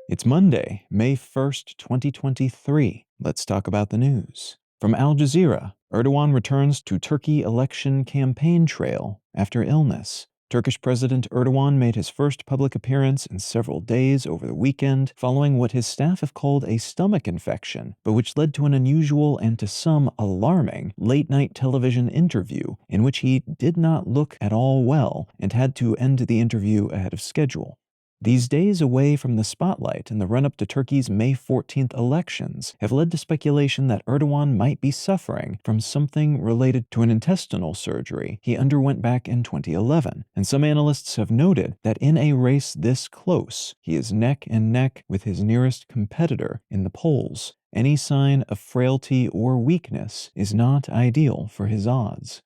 It's Monday, May 1st, 2023. Let's talk about the news. From Al Jazeera, Erdogan returns to Turkey election campaign trail after illness. Turkish President Erdogan made his first public appearance in several days over the weekend following what his staff have called a stomach infection, but which led to an unusual and to some alarming late-night television interview in which he did not look at all well and had to end the interview ahead of schedule. These days away from the spotlight in the run-up to Turkey's May 14th elections have led to speculation that Erdogan might be suffering from something related to an intestinal surgery he underwent back in 2011, and some analysts have noted that in a race this close, he is neck and neck with his nearest competitor in the polls. Any sign of frailty or weakness is not ideal for his odds.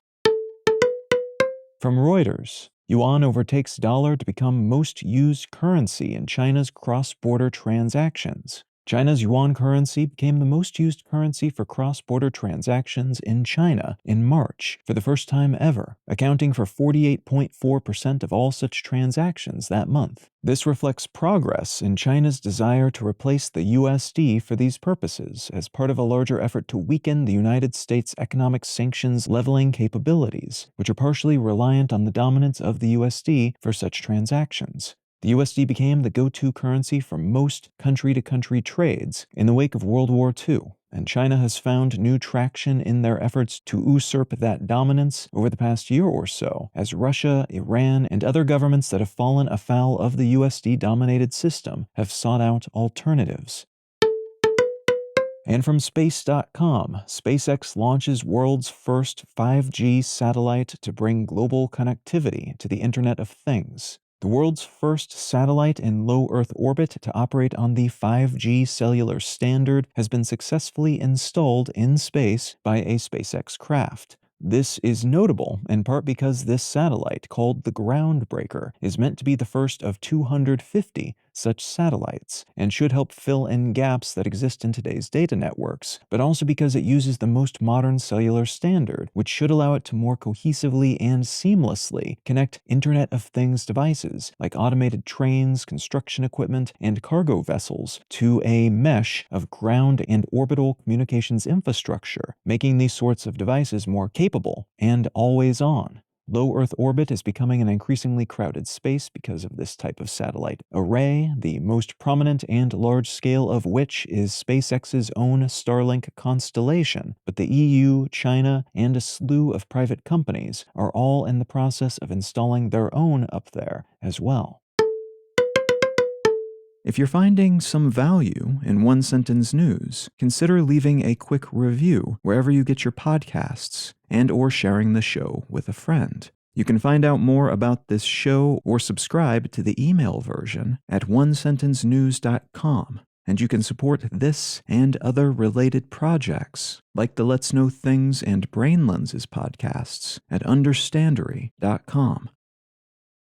From Reuters, yuan overtakes dollar to become most used currency in China's cross-border transactions. China's yuan currency became the most used currency for cross-border transactions in China in March for the first time ever, accounting for 48.4% of all such transactions that month. This reflects progress in China's desire to replace the USD for these purposes as part of a larger effort to weaken the United States' economic sanctions leveling capabilities, which are partially reliant on the dominance of the USD for such transactions. The USD became the go-to currency for most country-to-country trades in the wake of World War II, and China has found new traction in their efforts to usurp that dominance over the past year or so, as Russia, Iran, and other governments that have fallen afoul of the USD-dominated system have sought out alternatives. And from Space.com, SpaceX launches world's first 5G satellite to bring global connectivity to the Internet of Things. The world's first satellite in low Earth orbit to operate on the 5G cellular standard has been successfully installed in space by a SpaceX craft. This is notable in part because this satellite, called the Groundbreaker, is meant to be the first of 250 such satellites and should help fill in gaps that exist in today's data networks, but also because it uses the most modern cellular standard, which should allow it to more cohesively and seamlessly connect Internet of Things devices like automated trains, construction equipment, and cargo vessels to a mesh of ground and orbital communications infrastructure, making these sorts of devices more capable and always on. Low Earth orbit is becoming an increasingly crowded space because of this type of satellite array, the most prominent and large scale of which is SpaceX's own Starlink constellation, but the EU, China, and a slew of private companies are all in the process of installing their own up there as well. If you're finding some value in One Sentence News, consider leaving a quick review wherever you get your podcasts and/or sharing the show with a friend. You can find out more about this show or subscribe to the email version at onesentencenews.com. And you can support this and other related projects, like the Let's Know Things and Brain Lenses podcasts, at understandery.com.